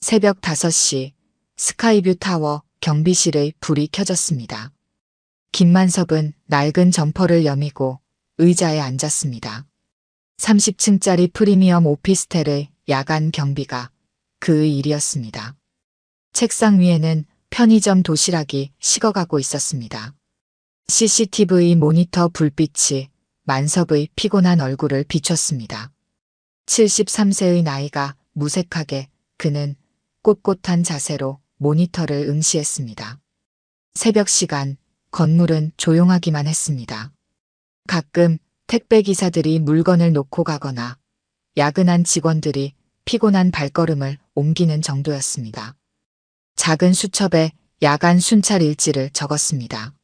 새벽 5시 스카이뷰 타워 경비실의 불이 켜졌습니다. 김만섭은 낡은 점퍼를 여미고 의자에 앉았습니다. 30층짜리 프리미엄 오피스텔의 야간 경비가 그의 일이었습니다. 책상 위에는 편의점 도시락이 식어가고 있었습니다. CCTV 모니터 불빛이 만섭의 피곤한 얼굴을 비췄습니다. 73세의 나이가 무색하게 그는 꼿꼿한 자세로 모니터를 응시했습니다. 새벽 시간 건물은 조용하기만 했습니다. 가끔 택배 기사들이 물건을 놓고 가거나 야근한 직원들이 피곤한 발걸음을 옮기는 정도였습니다. 작은 수첩에 야간 순찰 일지를 적었습니다.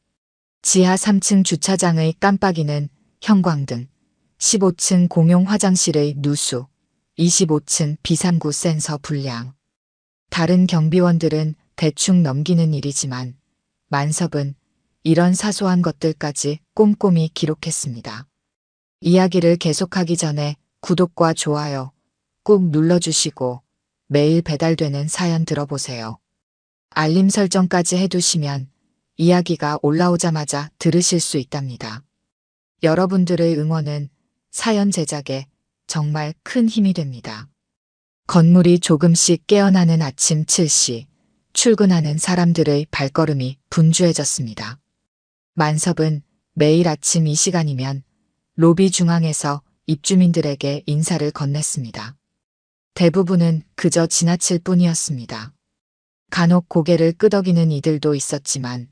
지하 3층 주차장의 깜빡이는 형광등, 15층 공용 화장실의 누수, 25층 비상구 센서 불량. 다른 경비원들은 대충 넘기는 일이지만 만섭은 이런 사소한 것들까지 꼼꼼히 기록했습니다. 이야기를 계속하기 전에 구독과 좋아요 꾹 눌러주시고 매일 배달되는 사연 들어보세요. 알림 설정까지 해두시면 이야기가 올라오자마자 들으실 수 있답니다. 여러분들의 응원은 사연 제작에 정말 큰 힘이 됩니다. 건물이 조금씩 깨어나는 아침 7시, 출근하는 사람들의 발걸음이 분주해졌습니다. 만섭은 매일 아침 이 시간이면 로비 중앙에서 입주민들에게 인사를 건넸습니다. 대부분은 그저 지나칠 뿐이었습니다. 간혹 고개를 끄덕이는 이들도 있었지만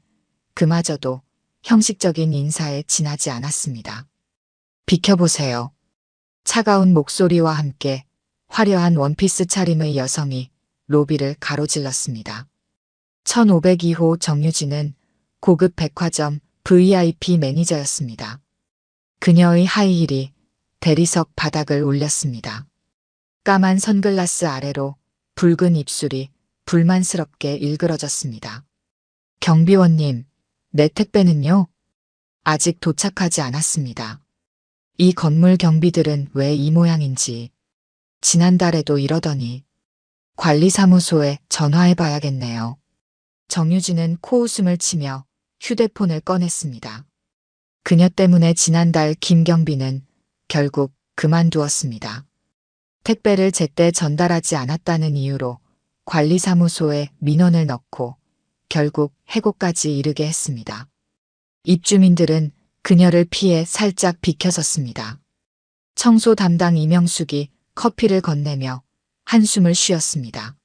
그마저도 형식적인 인사에 지나지 않았습니다. 비켜보세요. 차가운 목소리와 함께 화려한 원피스 차림의 여성이 로비를 가로질렀습니다. 1502호 정유진은 고급 백화점 VIP 매니저였습니다. 그녀의 하이힐이 대리석 바닥을 울렸습니다. 까만 선글라스 아래로 붉은 입술이 불만스럽게 일그러졌습니다. 경비원님, 내 택배는요? 아직 도착하지 않았습니다. 이 건물 경비들은 왜 이 모양인지. 지난달에도 이러더니 관리사무소에 전화해봐야겠네요. 정유진은 코웃음을 치며 휴대폰을 꺼냈습니다. 그녀 때문에 지난달 김경비는 결국 그만두었습니다. 택배를 제때 전달하지 않았다는 이유로 관리사무소에 민원을 넣고 결국 해고까지 이르게 했습니다. 입주민들은 그녀를 피해 살짝 비켜섰습니다. 청소 담당 이명숙이 커피를 건네며 한숨을 쉬었습니다.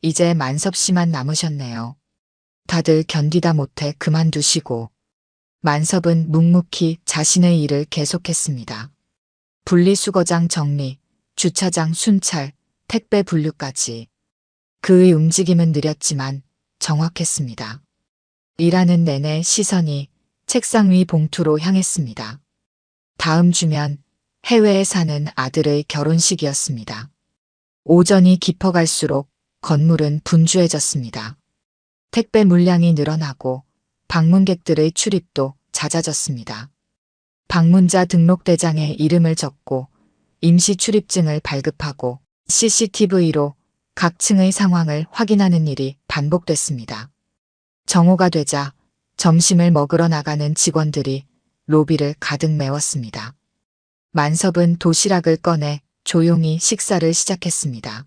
이제 만섭 씨만 남으셨네요. 다들 견디다 못해 그만두시고 만섭은 묵묵히 자신의 일을 계속했습니다. 분리수거장 정리, 주차장 순찰, 택배 분류까지. 그의 움직임은 느렸지만 정확했습니다. 일하는 내내 시선이 책상 위 봉투로 향했습니다. 다음 주면 해외에 사는 아들의 결혼식이었습니다. 오전이 깊어갈수록 건물은 분주해졌습니다. 택배 물량이 늘어나고 방문객들의 출입도 잦아졌습니다. 방문자 등록대장에 이름을 적고 임시 출입증을 발급하고 CCTV로 각 층의 상황을 확인하는 일이 반복됐습니다. 정오가 되자 점심을 먹으러 나가는 직원들이 로비를 가득 메웠습니다. 만섭은 도시락을 꺼내 조용히 식사를 시작했습니다.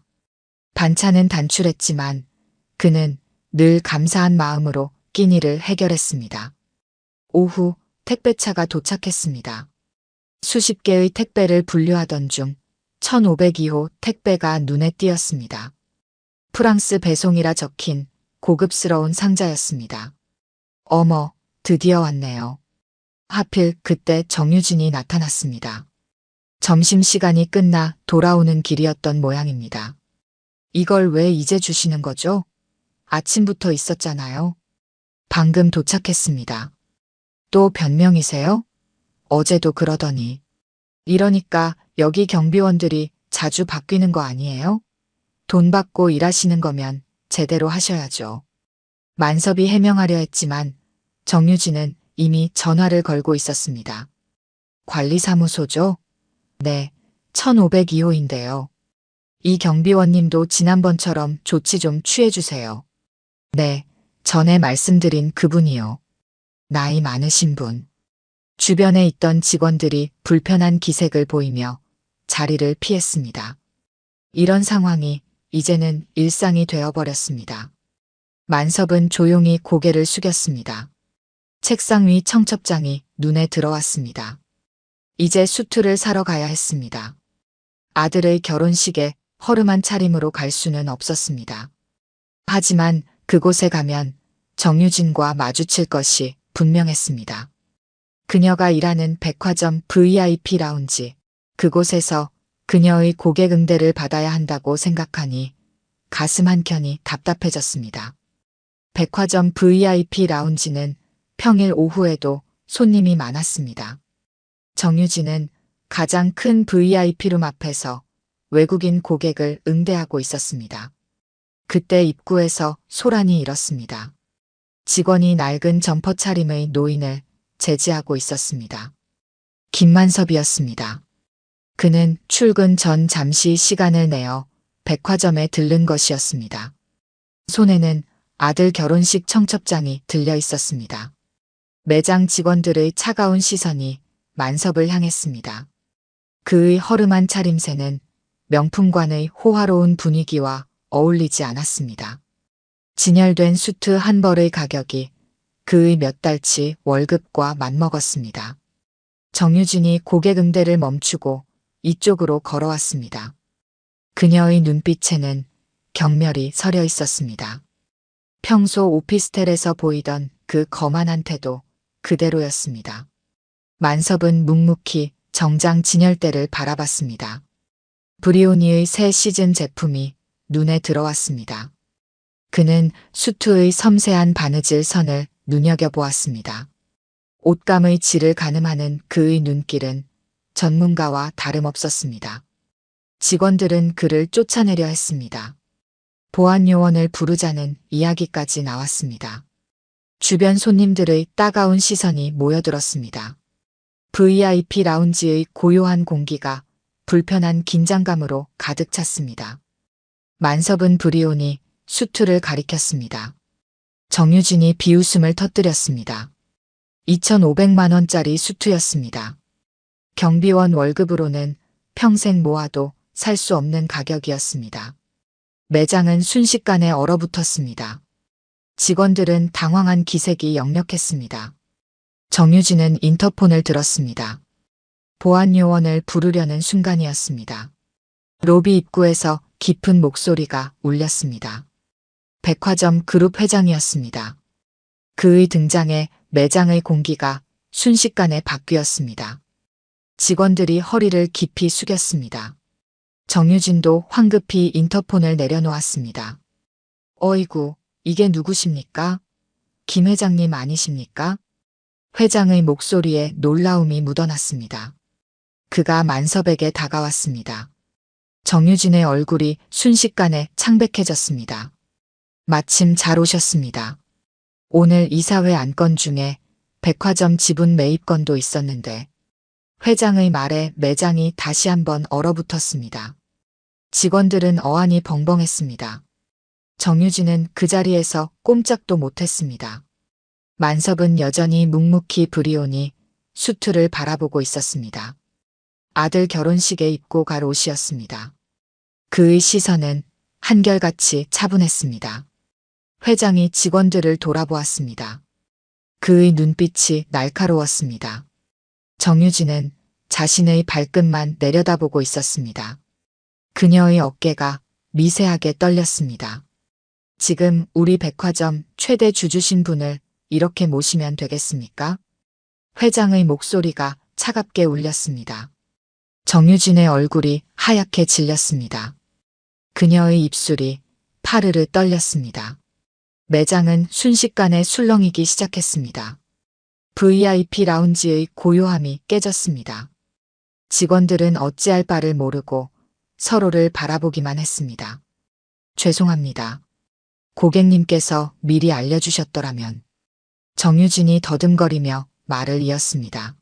반찬은 단출했지만 그는 늘 감사한 마음으로 끼니를 해결했습니다. 오후 택배차가 도착했습니다. 수십 개의 택배를 분류하던 중 1502호 택배가 눈에 띄었습니다. 프랑스 배송이라 적힌 고급스러운 상자였습니다. 어머, 드디어 왔네요. 하필 그때 정유진이 나타났습니다. 점심시간이 끝나 돌아오는 길이었던 모양입니다. 이걸 왜 이제 주시는 거죠? 아침부터 있었잖아요. 방금 도착했습니다. 또 변명이세요? 어제도 그러더니. 이러니까 여기 경비원들이 자주 바뀌는 거 아니에요? 돈 받고 일하시는 거면 제대로 하셔야죠. 만섭이 해명하려 했지만 정유진은 이미 전화를 걸고 있었습니다. 관리사무소죠? 네, 1502호인데요. 이 경비원님도 지난번처럼 조치 좀 취해주세요. 네, 전에 말씀드린 그분이요. 나이 많으신 분. 주변에 있던 직원들이 불편한 기색을 보이며 자리를 피했습니다. 이런 상황이 이제는 일상이 되어버렸습니다. 만섭은 조용히 고개를 숙였습니다. 책상 위 청첩장이 눈에 들어왔습니다. 이제 수트를 사러 가야 했습니다. 아들의 결혼식에 허름한 차림으로 갈 수는 없었습니다. 하지만 그곳에 가면 정유진과 마주칠 것이 분명했습니다. 그녀가 일하는 백화점 VIP 라운지, 그곳에서 그녀의 고객 응대를 받아야 한다고 생각하니 가슴 한켠이 답답해졌습니다. 백화점 VIP 라운지는 평일 오후에도 손님이 많았습니다. 정유진은 가장 큰 VIP룸 앞에서 외국인 고객을 응대하고 있었습니다. 그때 입구에서 소란이 일었습니다. 직원이 낡은 점퍼 차림의 노인을 제지하고 있었습니다. 김만섭이었습니다. 그는 출근 전 잠시 시간을 내어 백화점에 들른 것이었습니다. 손에는 아들 결혼식 청첩장이 들려 있었습니다. 매장 직원들의 차가운 시선이 만섭을 향했습니다. 그의 허름한 차림새는 명품관의 호화로운 분위기와 어울리지 않았습니다. 진열된 수트 한 벌의 가격이 그의 몇 달치 월급과 맞먹었습니다. 정유진이 고객 응대를 멈추고 이쪽으로 걸어왔습니다. 그녀의 눈빛에는 경멸이 서려 있었습니다. 평소 오피스텔에서 보이던 그 거만한 태도 그대로였습니다. 만섭은 묵묵히 정장 진열대를 바라봤습니다. 브리오니의 새 시즌 제품이 눈에 들어왔습니다. 그는 수트의 섬세한 바느질 선을 눈여겨보았습니다. 옷감의 질을 가늠하는 그의 눈길은 전문가와 다름없었습니다. 직원들은 그를 쫓아내려 했습니다. 보안 요원을 부르자는 이야기까지 나왔습니다. 주변 손님들의 따가운 시선이 모여들었습니다. VIP 라운지의 고요한 공기가 불편한 긴장감으로 가득 찼습니다. 만섭은 브리온이 수트를 가리켰습니다. 정유진이 비웃음을 터뜨렸습니다. 2,500만 원짜리 수트였습니다. 경비원 월급으로는 평생 모아도 살 수 없는 가격이었습니다. 매장은 순식간에 얼어붙었습니다. 직원들은 당황한 기색이 역력했습니다. 정유진은 인터폰을 들었습니다. 보안 요원을 부르려는 순간이었습니다. 로비 입구에서 깊은 목소리가 울렸습니다. 백화점 그룹 회장이었습니다. 그의 등장에 매장의 공기가 순식간에 바뀌었습니다. 직원들이 허리를 깊이 숙였습니다. 정유진도 황급히 인터폰을 내려놓았습니다. 어이구, 이게 누구십니까? 김 회장님 아니십니까? 회장의 목소리에 놀라움이 묻어났습니다. 그가 만섭에게 다가왔습니다. 정유진의 얼굴이 순식간에 창백해졌습니다. 마침 잘 오셨습니다. 오늘 이사회 안건 중에 백화점 지분 매입건도 있었는데 회장의 말에 매장이 다시 한번 얼어붙었습니다. 직원들은 어안이 벙벙했습니다. 정유진은 그 자리에서 꼼짝도 못했습니다. 만섭은 여전히 묵묵히 브리온이 수트를 바라보고 있었습니다. 아들 결혼식에 입고 갈 옷이었습니다. 그의 시선은 한결같이 차분했습니다. 회장이 직원들을 돌아보았습니다. 그의 눈빛이 날카로웠습니다. 정유진은 자신의 발끝만 내려다보고 있었습니다. 그녀의 어깨가 미세하게 떨렸습니다. 지금 우리 백화점 최대 주주신 분을 이렇게 모시면 되겠습니까? 회장의 목소리가 차갑게 울렸습니다. 정유진의 얼굴이 하얗게 질렸습니다. 그녀의 입술이 파르르 떨렸습니다. 매장은 순식간에 술렁이기 시작했습니다. VIP 라운지의 고요함이 깨졌습니다. 직원들은 어찌할 바를 모르고 서로를 바라보기만 했습니다. 죄송합니다. 고객님께서 미리 알려주셨더라면. 정유진이 더듬거리며 말을 이었습니다.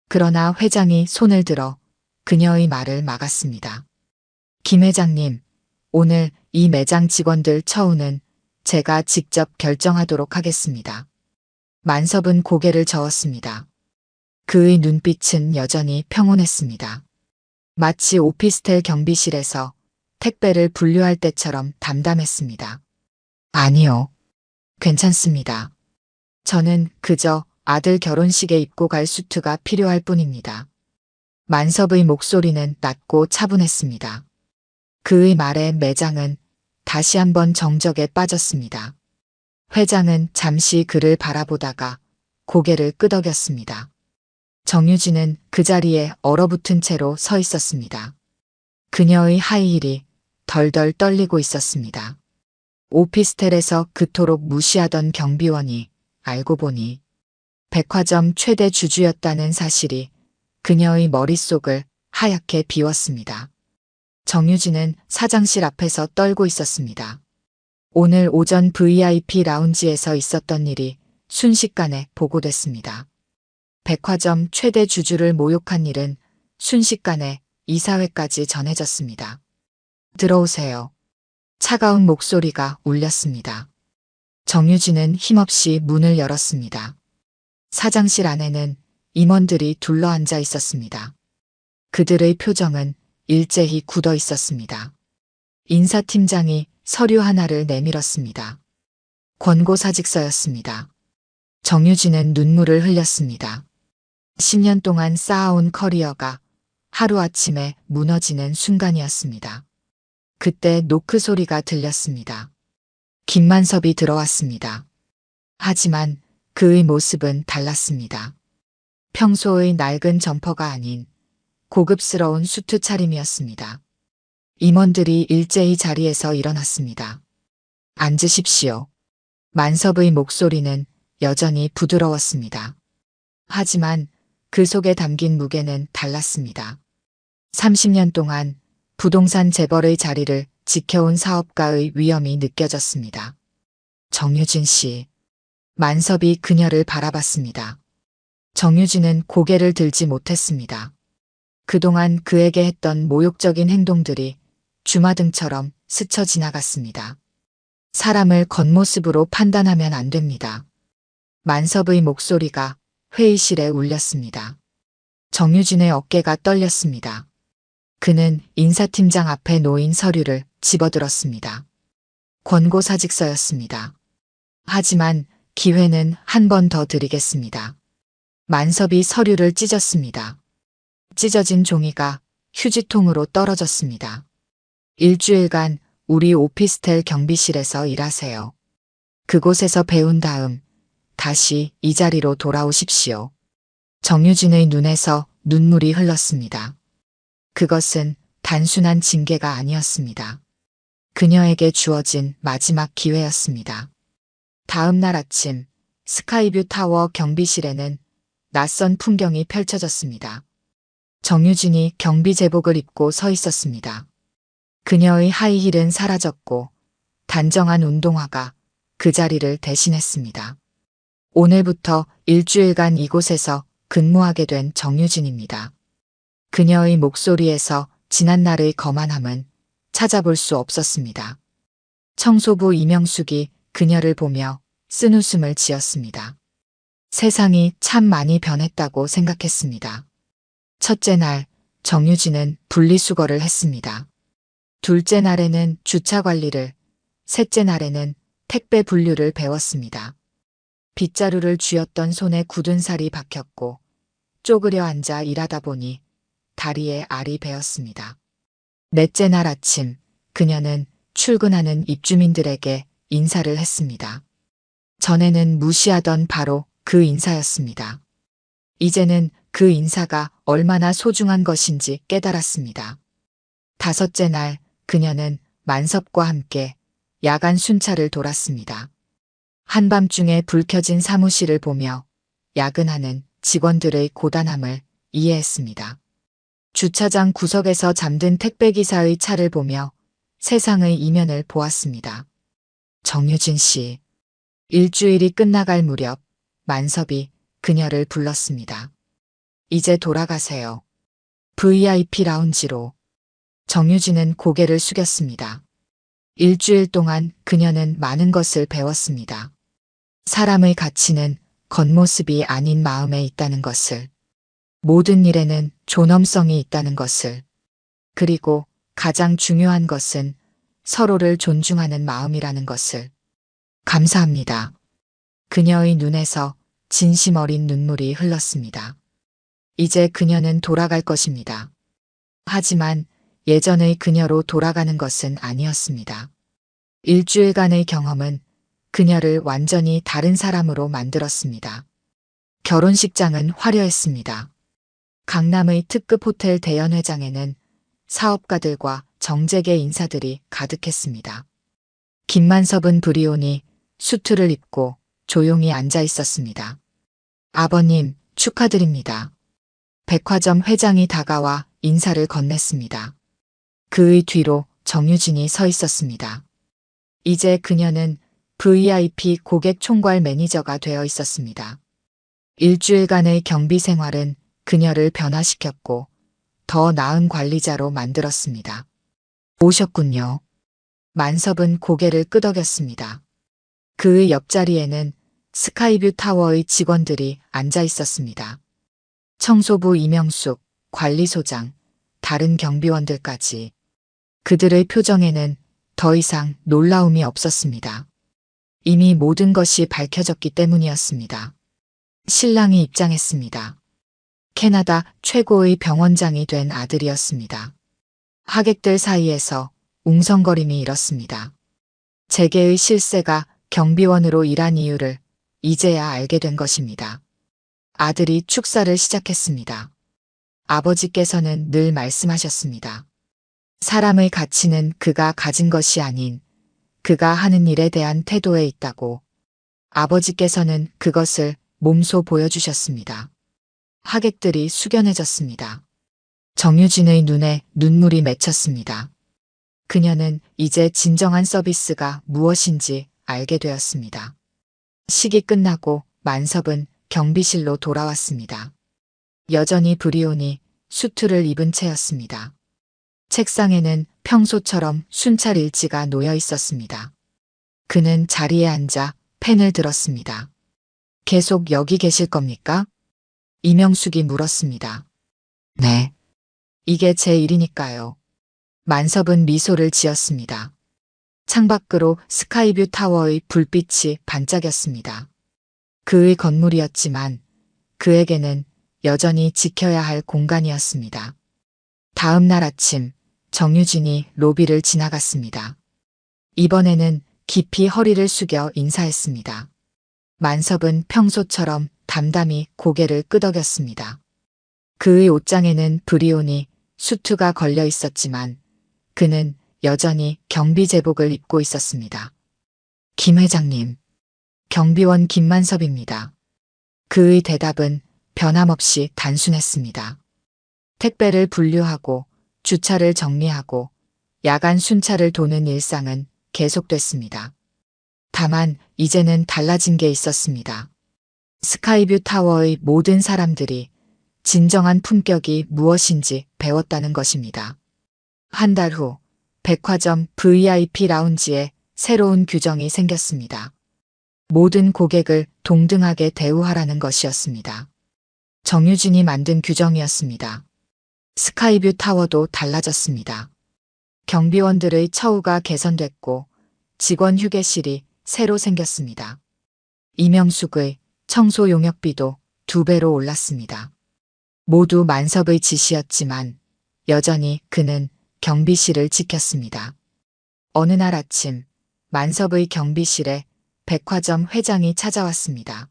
그러나 회장이 손을 들어 그녀의 말을 막았습니다. 김 회장님, 오늘 이 매장 직원들 처우는 제가 직접 결정하도록 하겠습니다. 만섭은 고개를 저었습니다. 그의 눈빛은 여전히 평온했습니다. 마치 오피스텔 경비실에서 택배를 분류할 때처럼 담담했습니다. 아니요. 괜찮습니다. 저는 그저 아들 결혼식에 입고 갈 수트가 필요할 뿐입니다. 만섭의 목소리는 낮고 차분했습니다. 그의 말에 매장은 다시 한번 정적에 빠졌습니다. 회장은 잠시 그를 바라보다가 고개를 끄덕였습니다. 정유진은 그 자리에 얼어붙은 채로 서 있었습니다. 그녀의 하이힐이 덜덜 떨리고 있었습니다. 오피스텔에서 그토록 무시하던 경비원이 알고 보니 백화점 최대 주주였다는 사실이 그녀의 머릿속을 하얗게 비웠습니다. 정유진은 사장실 앞에서 떨고 있었습니다. 오늘 오전 VIP 라운지에서 있었던 일이 순식간에 보고됐습니다. 백화점 최대 주주를 모욕한 일은 순식간에 이사회까지 전해졌습니다. 들어오세요. 차가운 목소리가 울렸습니다. 정유진은 힘없이 문을 열었습니다. 사장실 안에는 임원들이 둘러앉아 있었습니다. 그들의 표정은 일제히 굳어 있었습니다. 인사팀장이 서류 하나를 내밀었습니다. 권고사직서였습니다. 정유진은 눈물을 흘렸습니다. 10년 동안 쌓아온 커리어가 하루아침에 무너지는 순간이었습니다. 그때 노크 소리가 들렸습니다. 김만섭이 들어왔습니다. 하지만 그의 모습은 달랐습니다. 평소의 낡은 점퍼가 아닌 고급스러운 수트 차림이었습니다. 임원들이 일제히 자리에서 일어났습니다. 앉으십시오. 만섭의 목소리는 여전히 부드러웠습니다. 하지만 그 속에 담긴 무게는 달랐습니다. 30년 동안 부동산 재벌의 자리를 지켜온 사업가의 위엄이 느껴졌습니다. 정유진 씨. 만섭이 그녀를 바라봤습니다. 정유진은 고개를 들지 못했습니다. 그동안 그에게 했던 모욕적인 행동들이 주마등처럼 스쳐 지나갔습니다. 사람을 겉모습으로 판단하면 안 됩니다. 만섭의 목소리가 회의실에 울렸습니다. 정유진의 어깨가 떨렸습니다. 그는 인사팀장 앞에 놓인 서류를 집어들었습니다. 권고사직서였습니다. 하지만 기회는 한 번 더 드리겠습니다. 만섭이 서류를 찢었습니다. 찢어진 종이가 휴지통으로 떨어졌습니다. 일주일간 우리 오피스텔 경비실에서 일하세요. 그곳에서 배운 다음 다시 이 자리로 돌아오십시오. 정유진의 눈에서 눈물이 흘렀습니다. 그것은 단순한 징계가 아니었습니다. 그녀에게 주어진 마지막 기회였습니다. 다음 날 아침 스카이뷰 타워 경비실에는 낯선 풍경이 펼쳐졌습니다. 정유진이 경비 제복을 입고 서 있었습니다. 그녀의 하이힐은 사라졌고 단정한 운동화가 그 자리를 대신했습니다. 오늘부터 일주일간 이곳에서 근무하게 된 정유진입니다. 그녀의 목소리에서 지난날의 거만함은 찾아볼 수 없었습니다. 청소부 이명숙이 그녀를 보며 쓴웃음을 지었습니다. 세상이 참 많이 변했다고 생각했습니다. 첫째 날 정유진은 분리수거를 했습니다. 둘째 날에는 주차 관리를, 셋째 날에는 택배 분류를 배웠습니다. 빗자루를 쥐었던 손에 굳은 살이 박혔고 쪼그려 앉아 일하다 보니 다리에 알이 베었습니다. 넷째 날 아침 그녀는 출근하는 입주민들에게 인사를 했습니다. 전에는 무시하던 바로 그 인사였습니다. 이제는 그 인사가 얼마나 소중한 것인지 깨달았습니다. 다섯째 날 그녀는 만섭과 함께 야간 순찰을 돌았습니다. 한밤중에 불 켜진 사무실을 보며 야근하는 직원들의 고단함을 이해했습니다. 주차장 구석에서 잠든 택배기사의 차를 보며 세상의 이면을 보았습니다. 정유진 씨. 일주일이 끝나갈 무렵 만섭이 그녀를 불렀습니다. 이제 돌아가세요. VIP 라운지로. 정유진은 고개를 숙였습니다. 일주일 동안 그녀는 많은 것을 배웠습니다. 사람의 가치는 겉모습이 아닌 마음에 있다는 것을, 모든 일에는 존엄성이 있다는 것을, 그리고 가장 중요한 것은 서로를 존중하는 마음이라는 것을. 감사합니다. 그녀의 눈에서 진심 어린 눈물이 흘렀습니다. 이제 그녀는 돌아갈 것입니다. 하지만 예전의 그녀로 돌아가는 것은 아니었습니다. 일주일간의 경험은 그녀를 완전히 다른 사람으로 만들었습니다. 결혼식장은 화려했습니다. 강남의 특급 호텔 대연회장에는 사업가들과 정재계 인사들이 가득했습니다. 김만섭은 브리온이 수트를 입고 조용히 앉아 있었습니다. 아버님, 축하드립니다. 백화점 회장이 다가와 인사를 건넸습니다. 그의 뒤로 정유진이 서 있었습니다. 이제 그녀는 VIP 고객 총괄 매니저가 되어 있었습니다. 일주일간의 경비 생활은 그녀를 변화시켰고 더 나은 관리자로 만들었습니다. 오셨군요. 만섭은 고개를 끄덕였습니다. 그의 옆자리에는 스카이뷰 타워의 직원들이 앉아 있었습니다. 청소부 이명숙, 관리소장, 다른 경비원들까지. 그들의 표정에는 더 이상 놀라움이 없었습니다. 이미 모든 것이 밝혀졌기 때문이었습니다. 신랑이 입장했습니다. 캐나다 최고의 병원장이 된 아들이었습니다. 하객들 사이에서 웅성거림이 일었습니다. 재계의 실세가 경비원으로 일한 이유를 이제야 알게 된 것입니다. 아들이 축사를 시작했습니다. 아버지께서는 늘 말씀하셨습니다. 사람의 가치는 그가 가진 것이 아닌 그가 하는 일에 대한 태도에 있다고. 아버지께서는 그것을 몸소 보여주셨습니다. 하객들이 숙연해졌습니다. 정유진의 눈에 눈물이 맺혔습니다. 그녀는 이제 진정한 서비스가 무엇인지 알게 되었습니다. 식이 끝나고 만섭은 경비실로 돌아왔습니다. 여전히 브리온이 수트를 입은 채였습니다. 책상에는 평소처럼 순찰 일지가 놓여 있었습니다. 그는 자리에 앉아 펜을 들었습니다. 계속 여기 계실 겁니까? 이명숙이 물었습니다. 네. 이게 제 일이니까요. 만섭은 미소를 지었습니다. 창밖으로 스카이뷰 타워의 불빛이 반짝였습니다. 그의 건물이었지만 그에게는 여전히 지켜야 할 공간이었습니다. 다음 날 아침 정유진이 로비를 지나갔습니다. 이번에는 깊이 허리를 숙여 인사했습니다. 만섭은 평소처럼 담담히 고개를 끄덕였습니다. 그의 옷장에는 브리온이 수트가 걸려 있었지만 그는 여전히 경비 제복을 입고 있었습니다. 김 회장님, 경비원 김만섭입니다. 그의 대답은 변함없이 단순했습니다. 택배를 분류하고 주차를 정리하고 야간 순찰을 도는 일상은 계속됐습니다. 다만 이제는 달라진 게 있었습니다. 스카이뷰 타워의 모든 사람들이 진정한 품격이 무엇인지 배웠다는 것입니다. 한 달 후 백화점 VIP 라운지에 새로운 규정이 생겼습니다. 모든 고객을 동등하게 대우하라는 것이었습니다. 정유진이 만든 규정이었습니다. 스카이뷰 타워도 달라졌습니다. 경비원들의 처우가 개선됐고 직원 휴게실이 새로 생겼습니다. 이명숙의 청소 용역비도 2배로 올랐습니다. 모두 만섭의 지시였지만 여전히 그는 경비실을 지켰습니다. 어느 날 아침 만섭의 경비실에 백화점 회장이 찾아왔습니다.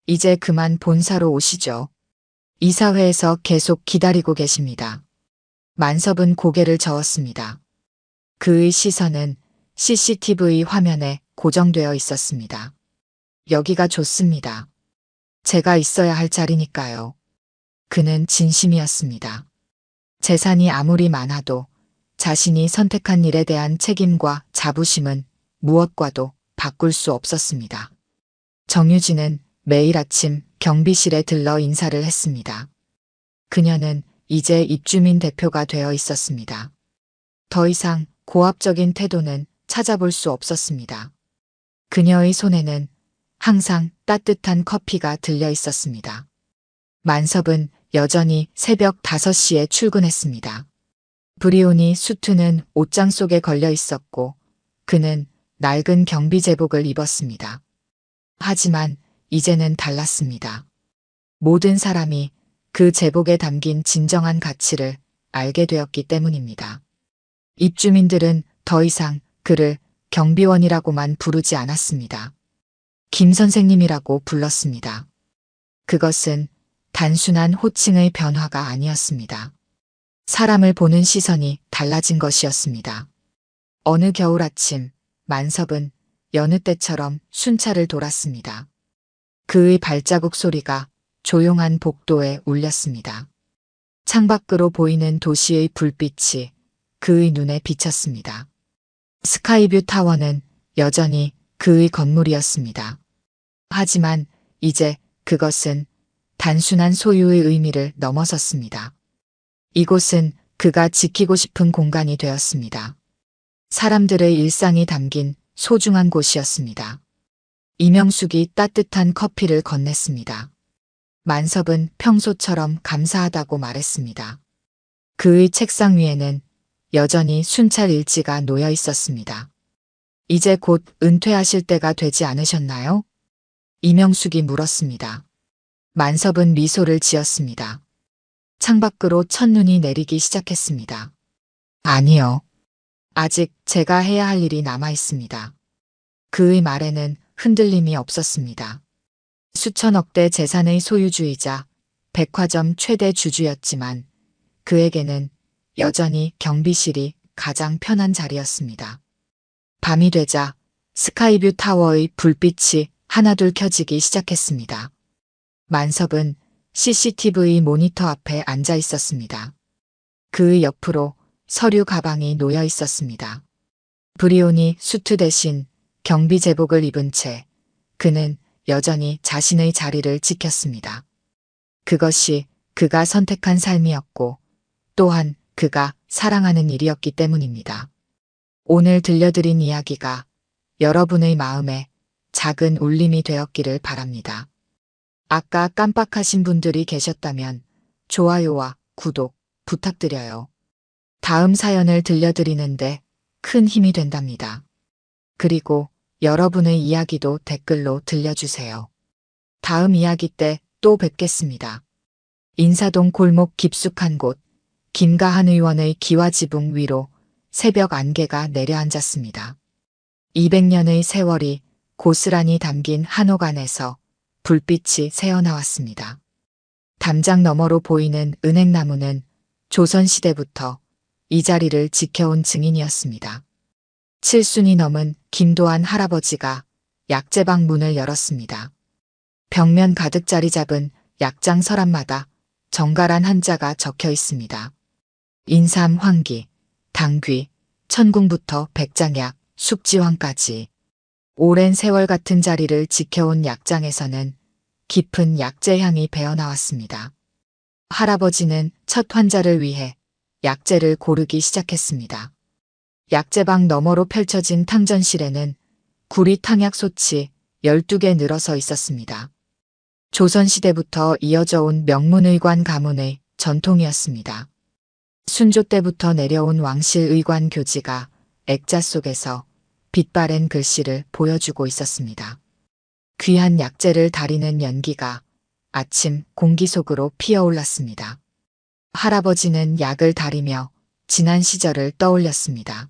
이제 그만 본사로 오시죠. 이사회에서 계속 기다리고 계십니다. 만섭은 고개를 저었습니다. 그의 시선은 CCTV 화면에 고정되어 있었습니다. 여기가 좋습니다. 제가 있어야 할 자리니까요. 그는 진심이었습니다. 재산이 아무리 많아도 자신이 선택한 일에 대한 책임과 자부심은 무엇과도 바꿀 수 없었습니다. 정유진은 매일 아침 경비실에 들러 인사를 했습니다. 그녀는 이제 입주민 대표가 되어 있었습니다. 더 이상 고압적인 태도는 찾아볼 수 없었습니다. 그녀의 손에는 항상 따뜻한 커피가 들려 있었습니다. 만섭은 여전히 새벽 5시에 출근했습니다. 브리오니 수트는 옷장 속에 걸려 있었고 그는 낡은 경비 제복을 입었습니다. 하지만 이제는 달랐습니다. 모든 사람이 그 제복에 담긴 진정한 가치를 알게 되었기 때문입니다. 입주민들은 더 이상 그를 경비원이라고만 부르지 않았습니다. 김 선생님이라고 불렀습니다. 그것은 단순한 호칭의 변화가 아니었습니다. 사람을 보는 시선이 달라진 것이었습니다. 어느 겨울 아침, 만섭은 여느 때처럼 순찰을 돌았습니다. 그의 발자국 소리가 조용한 복도에 울렸습니다. 창밖으로 보이는 도시의 불빛이 그의 눈에 비쳤습니다. 스카이뷰 타워는 여전히 그의 건물이었습니다. 하지만 이제 그것은 단순한 소유의 의미를 넘어섰습니다. 이곳은 그가 지키고 싶은 공간이 되었습니다. 사람들의 일상이 담긴 소중한 곳이었습니다. 이명숙이 따뜻한 커피를 건넸습니다. 만섭은 평소처럼 감사하다고 말했습니다. 그의 책상 위에는 여전히 순찰 일지가 놓여 있었습니다. 이제 곧 은퇴하실 때가 되지 않으셨나요? 이명숙이 물었습니다. 만섭은 미소를 지었습니다. 창밖으로 첫눈이 내리기 시작했습니다. 아니요. 아직 제가 해야 할 일이 남아 있습니다. 그의 말에는 흔들림이 없었습니다. 수천억 대 재산의 소유주이자 백화점 최대 주주였지만 그에게는 여전히 경비실이 가장 편한 자리였습니다. 밤이 되자 스카이뷰 타워의 불빛이 하나둘 켜지기 시작했습니다. 만섭은 CCTV 모니터 앞에 앉아 있었습니다. 그의 옆으로 서류 가방이 놓여 있었습니다. 브리오니 수트 대신 경비 제복을 입은 채 그는 여전히 자신의 자리를 지켰습니다. 그것이 그가 선택한 삶이었고 또한 그가 사랑하는 일이었기 때문입니다. 오늘 들려드린 이야기가 여러분의 마음에 작은 울림이 되었기를 바랍니다. 아까 깜빡하신 분들이 계셨다면 좋아요와 구독 부탁드려요. 다음 사연을 들려드리는데 큰 힘이 된답니다. 그리고 여러분의 이야기도 댓글로 들려주세요. 다음 이야기 때 또 뵙겠습니다. 인사동 골목 깊숙한 곳, 김가한 의원의 기와지붕 위로 새벽 안개가 내려앉았습니다. 200년의 세월이 고스란히 담긴 한옥 안에서 불빛이 새어나왔습니다. 담장 너머로 보이는 은행나무는 조선시대부터 이 자리를 지켜온 증인이었습니다. 7순이 넘은 김도한 할아버지가 약재방 문을 열었습니다. 벽면 가득 자리 잡은 약장 서랍마다 정갈한 한자가 적혀 있습니다. 인삼, 황기, 당귀, 천궁부터 백장약, 숙지황까지 오랜 세월 같은 자리를 지켜온 약장에서는 깊은 약재 향이 배어나왔습니다. 할아버지는 첫 환자를 위해 약재를 고르기 시작했습니다. 약재방 너머로 펼쳐진 탕전실에는 구리 탕약솥이 12개 늘어서 있었습니다. 조선시대부터 이어져 온 명문의관 가문의 전통이었습니다. 순조 때부터 내려온 왕실 의관 교지가 액자 속에서 빛바랜 글씨를 보여주고 있었습니다. 귀한 약재를 다리는 연기가 아침 공기 속으로 피어올랐습니다. 할아버지는 약을 다리며 지난 시절을 떠올렸습니다.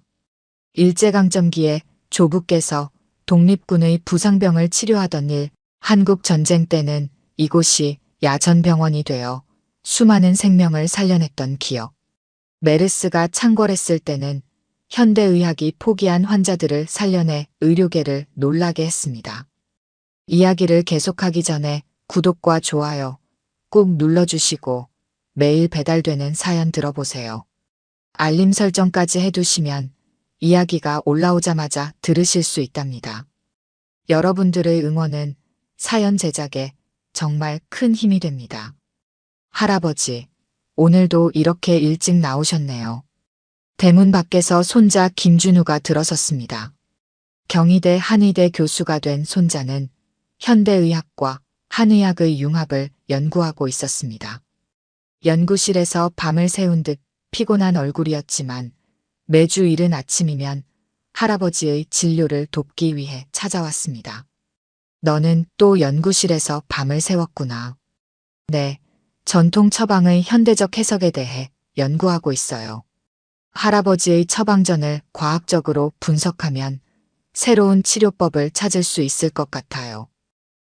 일제강점기에 조부께서 독립군의 부상병을 치료하던 일, 한국 전쟁 때는 이곳이 야전병원이 되어 수많은 생명을 살려냈던 기억. 메르스가 창궐했을 때는 현대의학이 포기한 환자들을 살려내 의료계를 놀라게 했습니다. 이야기를 계속하기 전에 구독과 좋아요 꾹 눌러주시고 매일 배달되는 사연 들어보세요. 알림 설정까지 해두시면 이야기가 올라오자마자 들으실 수 있답니다. 여러분들의 응원은 사연 제작에 정말 큰 힘이 됩니다. 할아버지, 오늘도 이렇게 일찍 나오셨네요. 대문 밖에서 손자 김준우가 들어섰습니다. 경희대 한의대 교수가 된 손자는 현대의학과 한의학의 융합을 연구하고 있었습니다. 연구실에서 밤을 새운 듯 피곤한 얼굴이었지만 매주 이른 아침이면 할아버지의 진료를 돕기 위해 찾아왔습니다. 너는 또 연구실에서 밤을 새웠구나. 네, 전통 처방의 현대적 해석에 대해 연구하고 있어요. 할아버지의 처방전을 과학적으로 분석하면 새로운 치료법을 찾을 수 있을 것 같아요.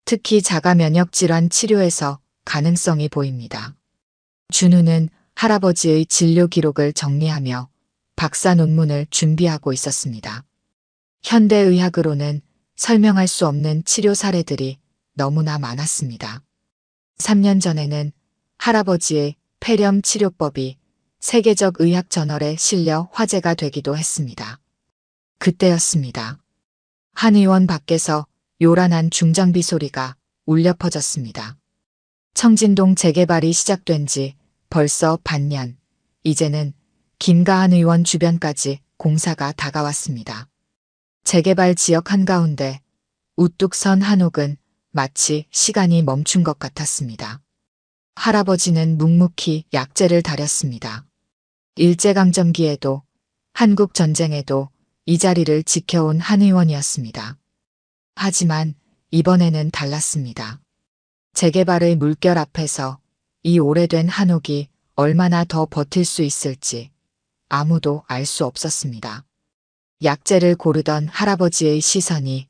특히 자가 면역 질환 치료에서 가능성이 보입니다. 준우는 할아버지의 진료 기록을 정리하며 박사 논문을 준비하고 있었습니다. 현대의학으로는 설명할 수 없는 치료 사례들이 너무나 많았습니다. 3년 전에는 할아버지의 폐렴 치료법이 세계적 의학 저널에 실려 화제가 되기도 했습니다. 그때였습니다. 한의원 밖에서 요란한 중장비 소리가 울려 퍼졌습니다. 청진동 재개발이 시작된 지 벌써 반년, 이제는 김가한 의원 주변까지 공사가 다가왔습니다. 재개발 지역 한가운데 우뚝 선 한옥은 마치 시간이 멈춘 것 같았습니다. 할아버지는 묵묵히 약재를 다렸습니다. 일제강점기에도 한국 전쟁에도 이 자리를 지켜온 한의원이었습니다. 하지만 이번에는 달랐습니다. 재개발의 물결 앞에서 이 오래된 한옥이 얼마나 더 버틸 수 있을지 아무도 알 수 없었습니다. 약재를 고르던 할아버지의 시선이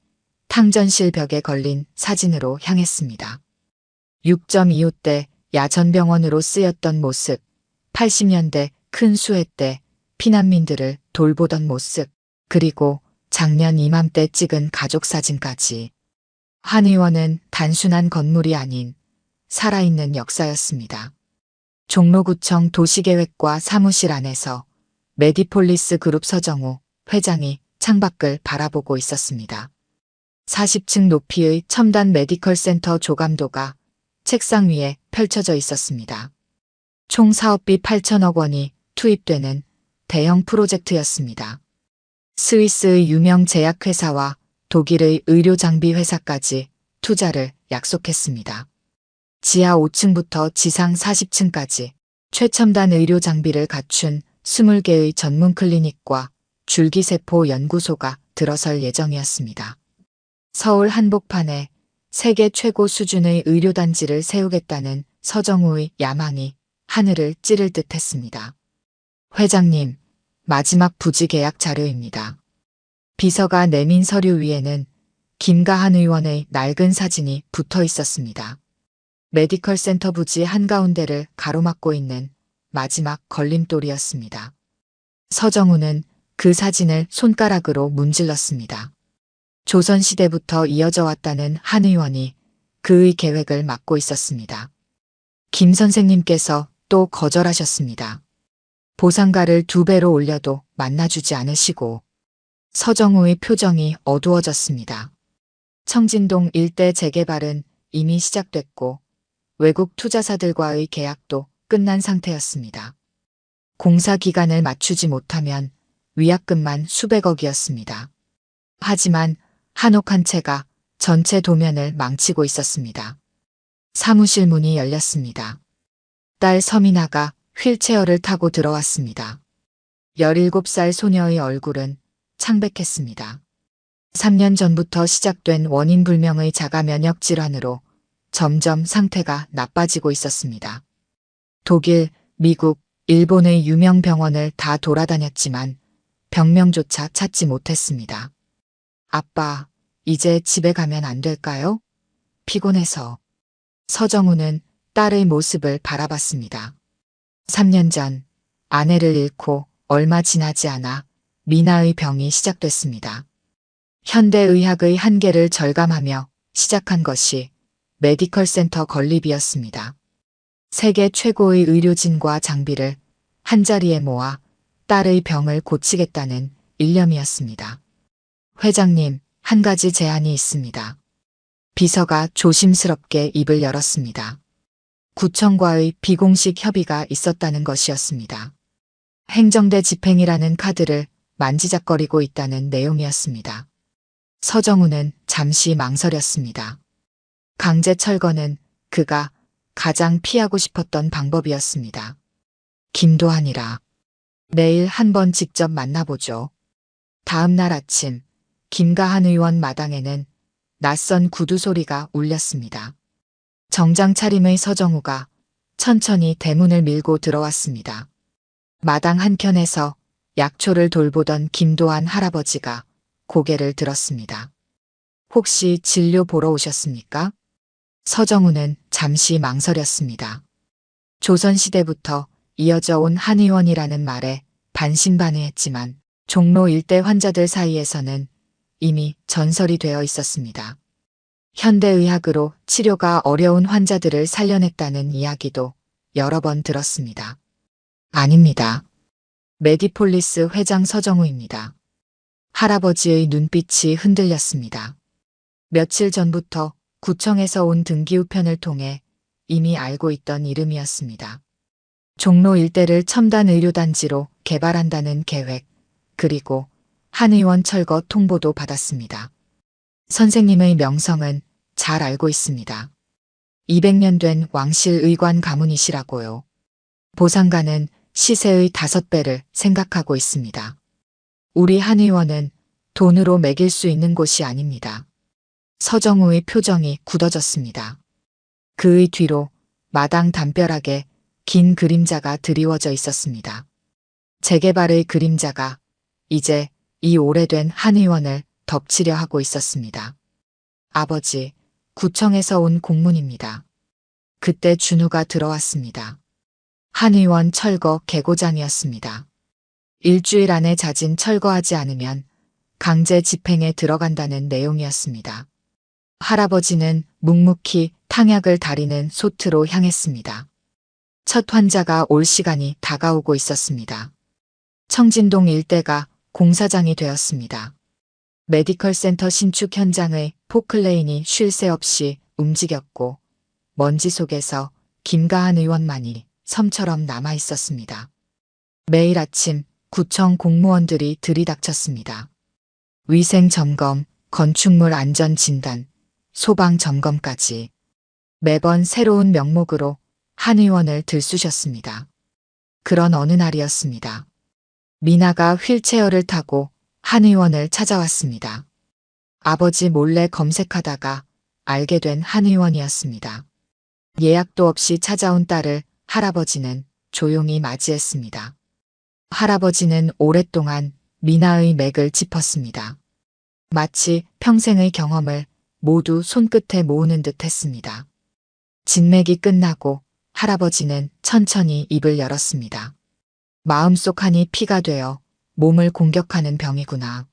탕전실 벽에 걸린 사진으로 향했습니다. 6.25 때 야전병원으로 쓰였던 모습, 80년대 큰 수해 때 피난민들을 돌보던 모습, 그리고 작년 이맘때 찍은 가족 사진까지. 한의원은 단순한 건물이 아닌 살아있는 역사였습니다. 종로구청 도시계획과 사무실 안에서 메디폴리스 그룹 서정우 회장이 창밖을 바라보고 있었습니다. 40층 높이의 첨단 메디컬 센터 조감도가 책상 위에 펼쳐져 있었습니다. 총 사업비 8천억 원이 투입되는 대형 프로젝트였습니다. 스위스의 유명 제약회사와 독일의 의료장비 회사까지 투자를 약속했습니다. 지하 5층부터 지상 40층까지 최첨단 의료장비를 갖춘 20개의 전문 클리닉과 줄기세포 연구소가 들어설 예정이었습니다. 서울 한복판에 세계 최고 수준의 의료단지를 세우겠다는 서정우의 야망이 하늘을 찌를 듯 했습니다. 회장님, 마지막 부지 계약 자료입니다. 비서가 내민 서류 위에는 김가한 의원의 낡은 사진이 붙어 있었습니다. 메디컬 센터 부지 한가운데를 가로막고 있는 마지막 걸림돌이었습니다. 서정우는 그 사진을 손가락으로 문질렀습니다. 조선시대부터 이어져 왔다는 한 의원이 그의 계획을 막고 있었습니다. 김 선생님께서 또 거절하셨습니다. 보상가를 2배로 올려도 만나주지 않으시고. 서정우의 표정이 어두워졌습니다. 청진동 일대 재개발은 이미 시작됐고 외국 투자사들과의 계약도 끝난 상태였습니다. 공사 기간을 맞추지 못하면 위약금만 수백억이었습니다. 하지만 한옥 한 채가 전체 도면을 망치고 있었습니다. 사무실 문이 열렸습니다. 딸 서민아가 휠체어를 타고 들어왔습니다. 17살 소녀의 얼굴은 창백했습니다. 3년 전부터 시작된 원인 불명의 자가 면역 질환으로 점점 상태가 나빠지고 있었습니다. 독일, 미국, 일본의 유명 병원을 다 돌아다녔지만 병명조차 찾지 못했습니다. 아빠, 이제 집에 가면 안 될까요? 피곤해서. 서정우는 딸의 모습을 바라봤습니다. 3년 전 아내를 잃고 얼마 지나지 않아 미나의 병이 시작됐습니다. 현대의학의 한계를 절감하며 시작한 것이 메디컬 센터 건립이었습니다. 세계 최고의 의료진과 장비를 한자리에 모아 딸의 병을 고치겠다는 일념이었습니다. 회장님, 한 가지 제안이 있습니다. 비서가 조심스럽게 입을 열었습니다. 구청과의 비공식 협의가 있었다는 것이었습니다. 행정대 집행이라는 카드를 만지작거리고 있다는 내용이었습니다. 서정우는 잠시 망설였습니다. 강제 철거는 그가 가장 피하고 싶었던 방법이었습니다. 김도환이라. 내일 한번 직접 만나보죠. 다음 날 아침 김가한 의원 마당에는 낯선 구두 소리가 울렸습니다. 정장 차림의 서정우가 천천히 대문을 밀고 들어왔습니다. 마당 한켠에서 약초를 돌보던 김도환 할아버지가 고개를 들었습니다. 혹시 진료 보러 오셨습니까? 서정우는 잠시 망설였습니다. 조선시대부터 이어져 온 한의원이라는 말에 반신반의했지만 종로 일대 환자들 사이에서는 이미 전설이 되어 있었습니다. 현대의학으로 치료가 어려운 환자들을 살려냈다는 이야기도 여러 번 들었습니다. 아닙니다. 메디폴리스 회장 서정우입니다. 할아버지의 눈빛이 흔들렸습니다. 며칠 전부터 구청에서 온 등기우편을 통해 이미 알고 있던 이름이었습니다. 종로 일대를 첨단 의료단지로 개발한다는 계획, 그리고 한의원 철거 통보도 받았습니다. 선생님의 명성은 잘 알고 있습니다. 200년 된 왕실 의관 가문이시라고요. 보상가는 시세의 5배를 생각하고 있습니다. 우리 한의원은 돈으로 매길 수 있는 곳이 아닙니다. 서정우의 표정이 굳어졌습니다. 그의 뒤로 마당 담벼락에 긴 그림자가 드리워져 있었습니다. 재개발의 그림자가 이제 이 오래된 한의원을 덮치려 하고 있었습니다. 아버지, 구청에서 온 공문입니다. 그때 준우가 들어왔습니다. 한의원 철거 계고장이었습니다. 일주일 안에 자진 철거하지 않으면 강제 집행에 들어간다는 내용이었습니다. 할아버지는 묵묵히 탕약을 다리는 소트로 향했습니다. 첫 환자가 올 시간이 다가오고 있었습니다. 청진동 일대가 공사장이 되었습니다. 메디컬 센터 신축 현장의 포클레인이 쉴 새 없이 움직였고 먼지 속에서 김가한 의원만이 섬처럼 남아 있었습니다. 매일 아침 구청 공무원들이 들이닥쳤습니다. 위생 점검, 건축물 안전 진단, 소방 점검까지 매번 새로운 명목으로 한의원을 들쑤셨습니다. 그런 어느 날이었습니다. 미나가 휠체어를 타고 한의원을 찾아왔습니다. 아버지 몰래 검색하다가 알게 된 한의원이었습니다. 예약도 없이 찾아온 딸을 할아버지는 조용히 맞이했습니다. 할아버지는 오랫동안 미나의 맥을 짚었습니다. 마치 평생의 경험을 모두 손끝에 모으는 듯 했습니다. 진맥이 끝나고 할아버지는 천천히 입을 열었습니다. 마음속 한이 피가 되어 몸을 공격하는 병이구나.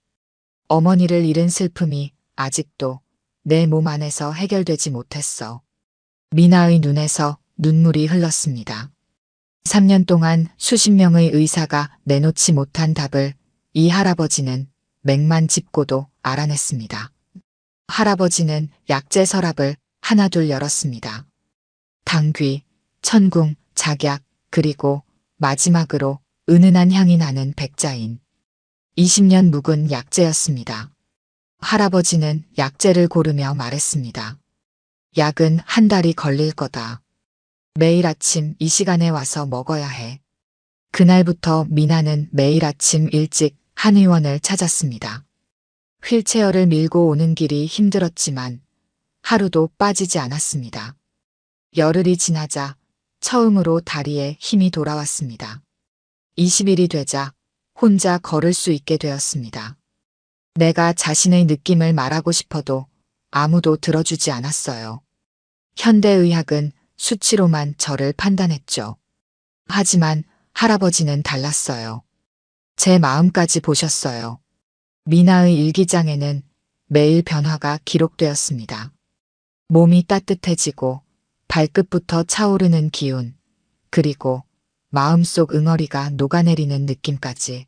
어머니를 잃은 슬픔이 아직도 내 몸 안에서 해결되지 못했어. 미나의 눈에서 눈물이 흘렀습니다. 3년 동안 수십 명의 의사가 내놓지 못한 답을 이 할아버지는 맥만 짚고도 알아냈습니다. 할아버지는 약재 서랍을 하나둘 열었습니다. 당귀, 천궁, 작약, 그리고 마지막으로 은은한 향이 나는 백자인. 20년 묵은 약재였습니다. 할아버지는 약재를 고르며 말했습니다. 약은 한 달이 걸릴 거다. 매일 아침 이 시간에 와서 먹어야 해. 그날부터 미나는 매일 아침 일찍 한의원을 찾았습니다. 휠체어를 밀고 오는 길이 힘들었지만 하루도 빠지지 않았습니다. 열흘이 지나자 처음으로 다리에 힘이 돌아왔습니다. 20일이 되자 혼자 걸을 수 있게 되었습니다. 내가 자신의 느낌을 말하고 싶어도 아무도 들어주지 않았어요. 현대의학은 수치로만 저를 판단했죠. 하지만 할아버지는 달랐어요. 제 마음까지 보셨어요. 미나의 일기장에는 매일 변화가 기록되었습니다. 몸이 따뜻해지고 발끝부터 차오르는 기운, 그리고 마음속 응어리가 녹아내리는 느낌까지.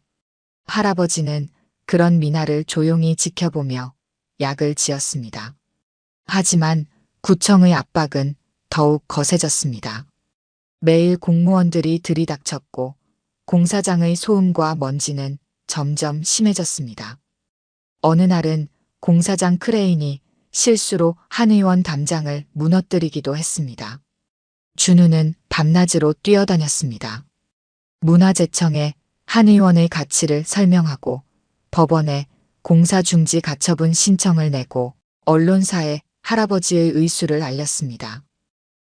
할아버지는 그런 미나를 조용히 지켜보며 약을 지었습니다. 하지만 구청의 압박은 더욱 거세졌습니다. 매일 공무원들이 들이닥쳤고 공사장의 소음과 먼지는 점점 심해졌습니다. 어느 날은 공사장 크레인이 실수로 한 의원 담장을 무너뜨리기도 했습니다. 준우는 밤낮으로 뛰어다녔습니다. 문화재청에 한 의원의 가치를 설명하고 법원에 공사중지 가처분 신청을 내고 언론사에 할아버지의 의술을 알렸습니다.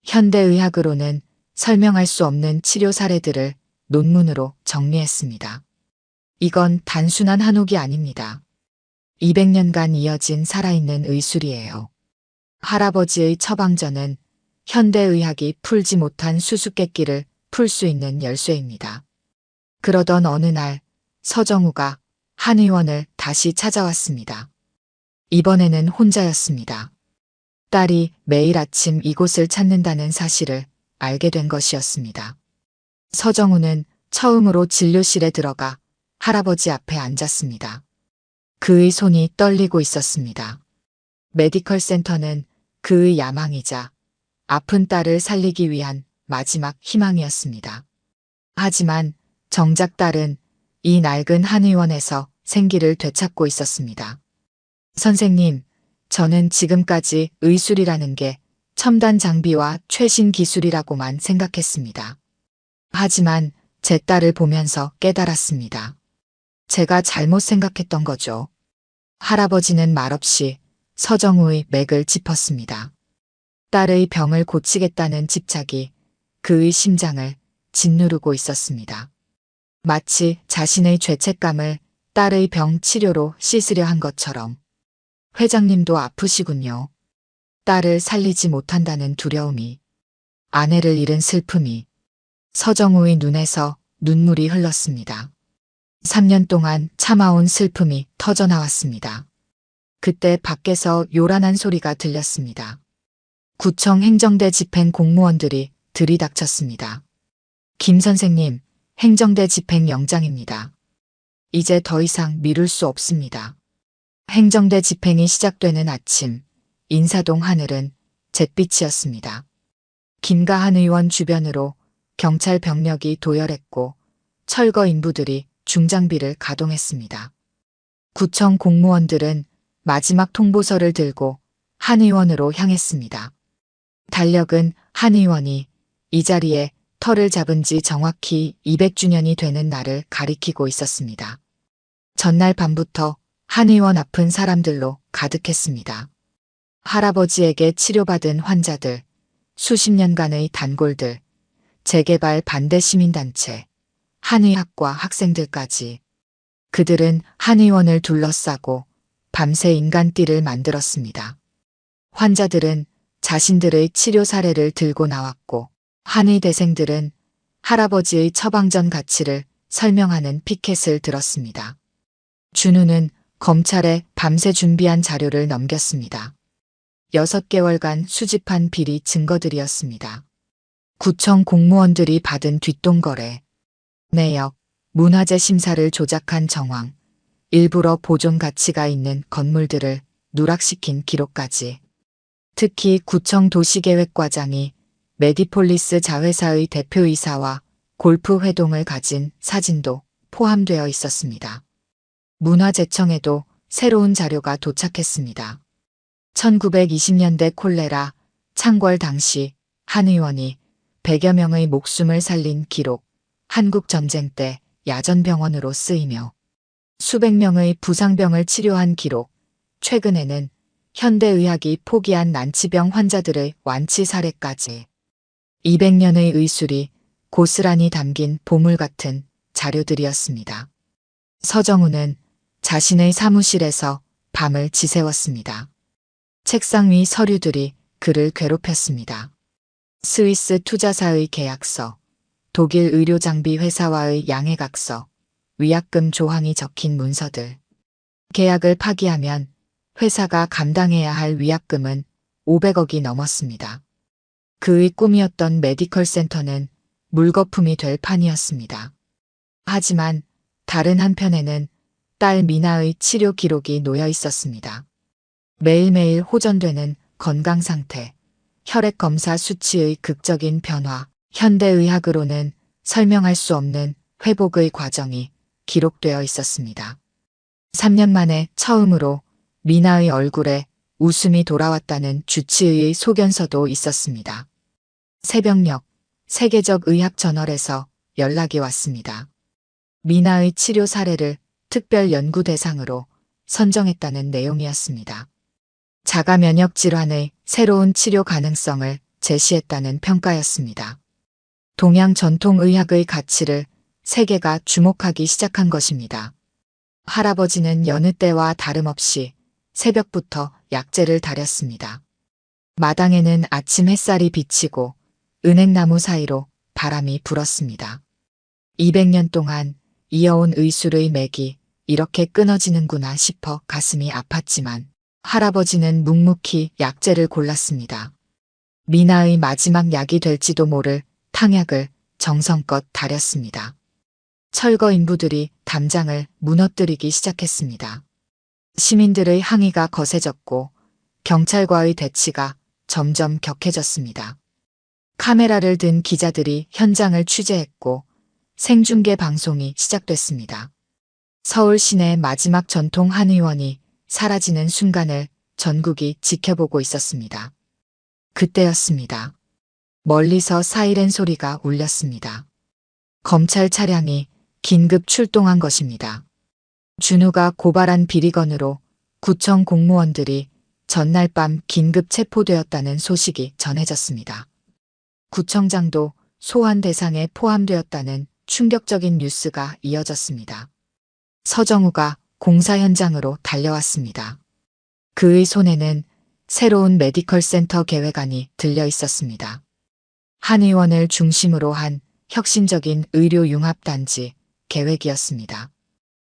현대의학으로는 설명할 수 없는 치료 사례들을 논문으로 정리했습니다. 이건 단순한 한옥이 아닙니다. 200년간 이어진 살아있는 의술이에요. 할아버지의 처방전은 현대의학이 풀지 못한 수수께끼를 풀 수 있는 열쇠입니다. 그러던 어느 날 서정우가 한 의원을 다시 찾아왔습니다. 이번에는 혼자였습니다. 딸이 매일 아침 이곳을 찾는다는 사실을 알게 된 것이었습니다. 서정우는 처음으로 진료실에 들어가 할아버지 앞에 앉았습니다. 그의 손이 떨리고 있었습니다. 메디컬 센터는 그의 야망이자 아픈 딸을 살리기 위한 마지막 희망이었습니다. 하지만 정작 딸은 이 낡은 한의원에서 생기를 되찾고 있었습니다. 선생님, 저는 지금까지 의술이라는 게 첨단 장비와 최신 기술이라고만 생각했습니다. 하지만 제 딸을 보면서 깨달았습니다. 제가 잘못 생각했던 거죠. 할아버지는 말없이 서정우의 맥을 짚었습니다. 딸의 병을 고치겠다는 집착이 그의 심장을 짓누르고 있었습니다. 마치 자신의 죄책감을 딸의 병 치료로 씻으려 한 것처럼. 회장님도 아프시군요. 딸을 살리지 못한다는 두려움이, 아내를 잃은 슬픔이. 서정우의 눈에서 눈물이 흘렀습니다. 3년 동안 참아온 슬픔이 터져나왔습니다. 그때 밖에서 요란한 소리가 들렸습니다. 구청 행정대 집행 공무원들이 들이닥쳤습니다. 김 선생님, 행정대 집행 영장입니다. 이제 더 이상 미룰 수 없습니다. 행정대 집행이 시작되는 아침, 인사동 하늘은 잿빛이었습니다. 김가한 의원 주변으로 경찰 병력이 도열했고 철거 인부들이 중장비를 가동했습니다. 구청 공무원들은 마지막 통보서를 들고 한 의원으로 향했습니다. 달력은 한 의원이 이 자리에 터를 잡은 지 정확히 200주년이 되는 날을 가리키고 있었습니다. 전날 밤부터 한 의원 앞은 사람들로 가득했습니다. 할아버지에게 치료받은 환자들, 수십 년간의 단골들, 재개발 반대 시민단체, 한의학과 학생들까지. 그들은 한 의원을 둘러싸고 밤새 인간띠를 만들었습니다. 환자들은 자신들의 치료 사례를 들고 나왔고 한의대생들은 할아버지의 처방전 가치를 설명하는 피켓을 들었습니다. 준우는 검찰에 밤새 준비한 자료를 넘겼습니다. 6개월간 수집한 비리 증거들이었습니다. 구청 공무원들이 받은 뒷돈거래, 내역, 문화재 심사를 조작한 정황, 일부러 보존 가치가 있는 건물들을 누락시킨 기록까지. 특히 구청 도시계획과장이 메디폴리스 자회사의 대표이사와 골프 회동을 가진 사진도 포함되어 있었습니다. 문화재청에도 새로운 자료가 도착했습니다. 1920년대 콜레라 창궐 당시 한 의원이 100여 명의 목숨을 살린 기록, 한국전쟁 때 야전병원으로 쓰이며 수백 명의 부상병을 치료한 기록, 최근에는 현대의학이 포기한 난치병 환자들의 완치 사례까지. 200년의 의술이 고스란히 담긴 보물 같은 자료들이었습니다. 서정우는 자신의 사무실에서 밤을 지새웠습니다. 책상 위 서류들이 그를 괴롭혔습니다. 스위스 투자사의 계약서, 독일 의료장비 회사와의 양해각서, 위약금 조항이 적힌 문서들. 계약을 파기하면 회사가 감당해야 할 위약금은 500억이 넘었습니다. 그의 꿈이었던 메디컬 센터는 물거품이 될 판이었습니다. 하지만 다른 한편에는 딸 미나의 치료 기록이 놓여 있었습니다. 매일매일 호전되는 건강 상태, 혈액 검사 수치의 극적인 변화, 현대의학으로는 설명할 수 없는 회복의 과정이 기록되어 있었습니다. 3년 만에 처음으로 미나의 얼굴에 웃음이 돌아왔다는 주치의의 소견서도 있었습니다. 새벽녘 세계적 의학 저널에서 연락이 왔습니다. 미나의 치료 사례를 특별 연구 대상으로 선정했다는 내용이었습니다. 자가 면역 질환의 새로운 치료 가능성을 제시했다는 평가였습니다. 동양 전통의학의 가치를 세계가 주목하기 시작한 것입니다. 할아버지는 여느 때와 다름없이 새벽부터 약재를 다렸습니다. 마당에는 아침 햇살이 비치고 은행나무 사이로 바람이 불었습니다. 200년 동안 이어온 의술의 맥이 이렇게 끊어지는구나 싶어 가슴이 아팠지만 할아버지는 묵묵히 약재를 골랐습니다. 미나의 마지막 약이 될지도 모를 탕약을 정성껏 다렸습니다. 철거 인부들이 담장을 무너뜨리기 시작했습니다. 시민들의 항의가 거세졌고 경찰과의 대치가 점점 격해졌습니다. 카메라를 든 기자들이 현장을 취재했고 생중계 방송이 시작됐습니다. 서울 시내 마지막 전통 한의원이 사라지는 순간을 전국이 지켜보고 있었습니다. 그때였습니다. 멀리서 사이렌 소리가 울렸습니다. 검찰 차량이 긴급 출동한 것입니다. 준우가 고발한 비리건으로 구청 공무원들이 전날 밤 긴급 체포되었다는 소식이 전해졌습니다. 구청장도 소환 대상에 포함되었다는 충격적인 뉴스가 이어졌습니다. 서정우가 공사 현장으로 달려왔습니다. 그의 손에는 새로운 메디컬 센터 계획안이 들려 있었습니다. 한의원을 중심으로 한 혁신적인 의료 융합단지 계획이었습니다.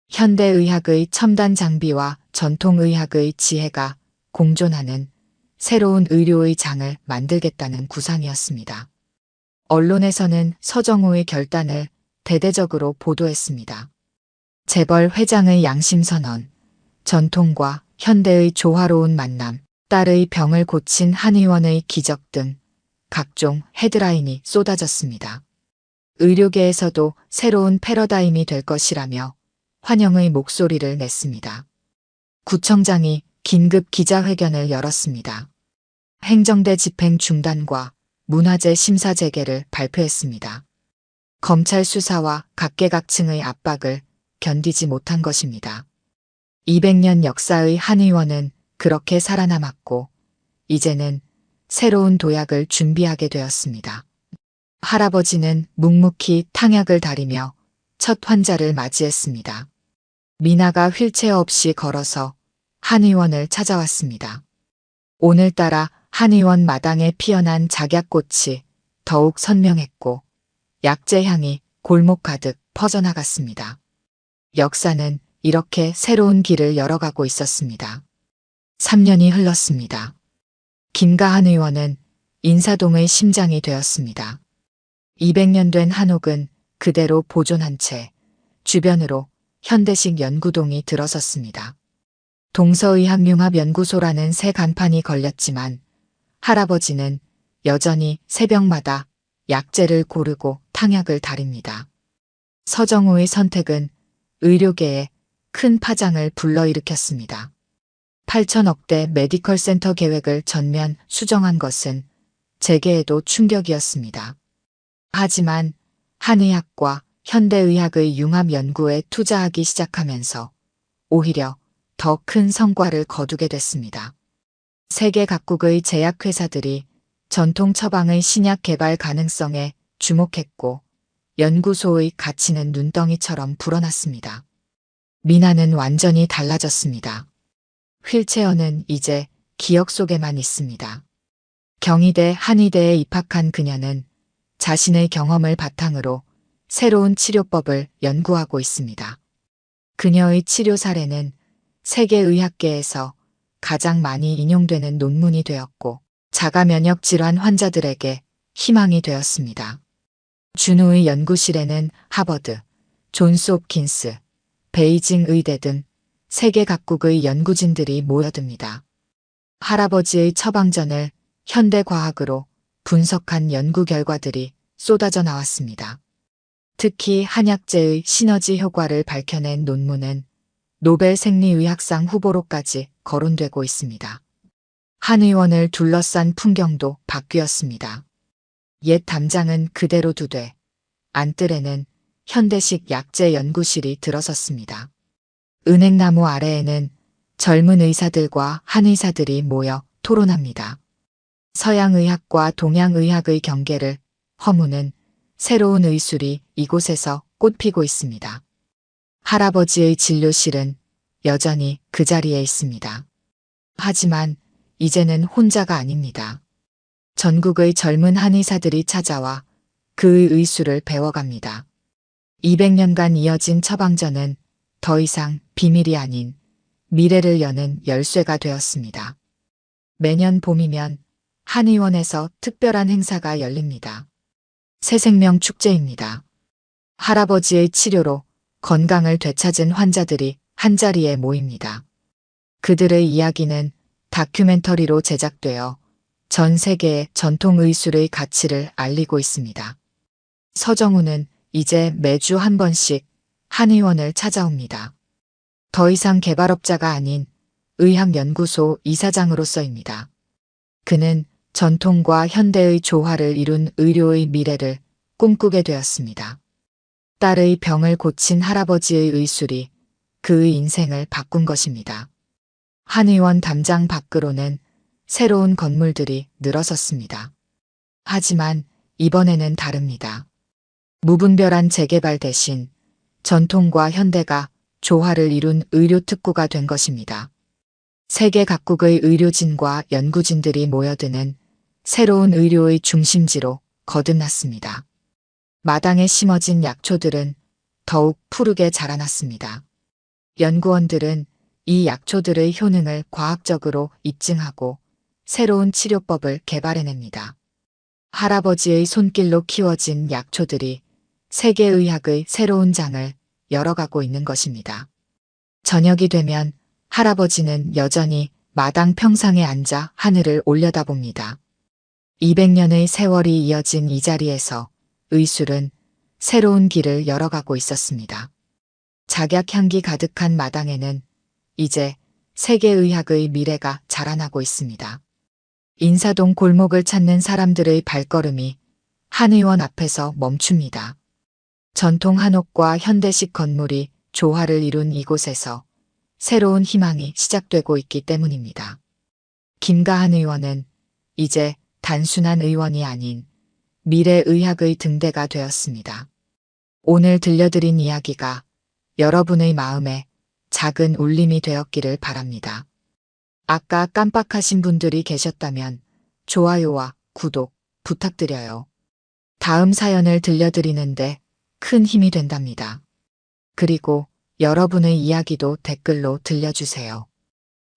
현대의학의 첨단 장비와 전통의학의 지혜가 공존하는 새로운 의료의 장을 만들겠다는 구상이었습니다. 언론에서는 서정우의 결단을 대대적으로 보도했습니다. 재벌 회장의 양심선언, 전통과 현대의 조화로운 만남, 딸의 병을 고친 한의원의 기적 등 각종 헤드라인이 쏟아졌습니다. 의료계에서도 새로운 패러다임이 될 것이라며 환영의 목소리를 냈습니다. 구청장이 긴급 기자회견을 열었습니다. 행정대 집행 중단과 문화재 심사 재개를 발표했습니다. 검찰 수사와 각계각층의 압박을 견디지 못한 것입니다. 200년 역사의 한의원은 그렇게 살아남았고 이제는 새로운 도약을 준비하게 되었습니다. 할아버지는 묵묵히 탕약을 다리며 첫 환자를 맞이했습니다. 미나가 휠체어 없이 걸어서 한의원을 찾아왔습니다. 오늘따라 한의원 마당에 피어난 작약꽃이 더욱 선명했고 약재 향이 골목 가득 퍼져나갔습니다. 역사는 이렇게 새로운 길을 열어가고 있었습니다. 3년이 흘렀습니다. 김가한 의원은 인사동의 심장이 되었습니다. 200년 된 한옥은 그대로 보존한 채 주변으로 현대식 연구동이 들어섰습니다. 동서의학융합연구소라는 새 간판이 걸렸지만 할아버지는 여전히 새벽마다 약재를 고르고 탕약을 다립니다. 서정우의 선택은 의료계에 큰 파장을 불러일으켰습니다. 8천억대 메디컬 센터 계획을 전면 수정한 것은 재계에도 충격이었습니다. 하지만 한의학과 현대의학의 융합 연구에 투자하기 시작하면서 오히려 더 큰 성과를 거두게 됐습니다. 세계 각국의 제약회사들이 전통 처방의 신약 개발 가능성에 주목했고 연구소의 가치는 눈덩이처럼 불어났습니다. 미나는 완전히 달라졌습니다. 휠체어는 이제 기억 속에만 있습니다. 경희대 한의대에 입학한 그녀는 자신의 경험을 바탕으로 새로운 치료법을 연구하고 있습니다. 그녀의 치료 사례는 세계의학계에서 가장 많이 인용되는 논문이 되었고 자가 면역 질환 환자들에게 희망이 되었습니다. 준우의 연구실에는 하버드, 존스 홉킨스, 베이징 의대 등 세계 각국의 연구진들이 모여듭니다. 할아버지의 처방전을 현대과학으로 분석한 연구 결과들이 쏟아져 나왔습니다. 특히 한약재의 시너지 효과를 밝혀낸 논문은 노벨 생리의학상 후보로까지 거론되고 있습니다. 한 의원을 둘러싼 풍경도 바뀌었습니다. 옛 담장은 그대로 두되 안뜰에는 현대식 약재 연구실이 들어섰습니다. 은행나무 아래에는 젊은 의사들과 한의사들이 모여 토론합니다. 서양의학과 동양의학의 경계를 허무는 새로운 의술이 이곳에서 꽃피고 있습니다. 할아버지의 진료실은 여전히 그 자리에 있습니다. 하지만 이제는 혼자가 아닙니다. 전국의 젊은 한의사들이 찾아와 그의 의술을 배워갑니다. 200년간 이어진 처방전은 더 이상 비밀이 아닌 미래를 여는 열쇠가 되었습니다. 매년 봄이면 한의원에서 특별한 행사가 열립니다. 새생명 축제입니다. 할아버지의 치료로 건강을 되찾은 환자들이 한자리에 모입니다. 그들의 이야기는 다큐멘터리로 제작되어 전 세계의 전통 의술의 가치를 알리고 있습니다. 서정우는 이제 매주 한 번씩 한의원을 찾아옵니다. 더 이상 개발업자가 아닌 의학연구소 이사장으로서입니다. 그는 전통과 현대의 조화를 이룬 의료의 미래를 꿈꾸게 되었습니다. 딸의 병을 고친 할아버지의 의술이 그의 인생을 바꾼 것입니다. 한의원 담장 밖으로는 새로운 건물들이 늘어섰습니다. 하지만 이번에는 다릅니다. 무분별한 재개발 대신 전통과 현대가 조화를 이룬 의료 특구가 된 것입니다. 세계 각국의 의료진과 연구진들이 모여드는 새로운 의료의 중심지로 거듭났습니다. 마당에 심어진 약초들은 더욱 푸르게 자라났습니다. 연구원들은 이 약초들의 효능을 과학적으로 입증하고 새로운 치료법을 개발해냅니다. 할아버지의 손길로 키워진 약초들이 세계의학의 새로운 장을 열어가고 있는 것입니다. 저녁이 되면 할아버지는 여전히 마당 평상에 앉아 하늘을 올려다봅니다. 200년의 세월이 이어진 이 자리에서 의술은 새로운 길을 열어가고 있었습니다. 작약향기 가득한 마당에는 이제 세계의학의 미래가 자라나고 있습니다. 인사동 골목을 찾는 사람들의 발걸음이 한의원 앞에서 멈춥니다. 전통 한옥과 현대식 건물이 조화를 이룬 이곳에서 새로운 희망이 시작되고 있기 때문입니다. 김가한 의원은 이제 단순한 의원이 아닌 미래의학의 등대가 되었습니다. 오늘 들려드린 이야기가 여러분의 마음에 작은 울림이 되었기를 바랍니다. 아까 깜빡하신 분들이 계셨다면 좋아요와 구독 부탁드려요. 다음 사연을 들려드리는데 큰 힘이 된답니다. 그리고 여러분의 이야기도 댓글로 들려주세요.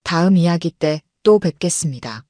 다음 이야기 때 또 뵙겠습니다.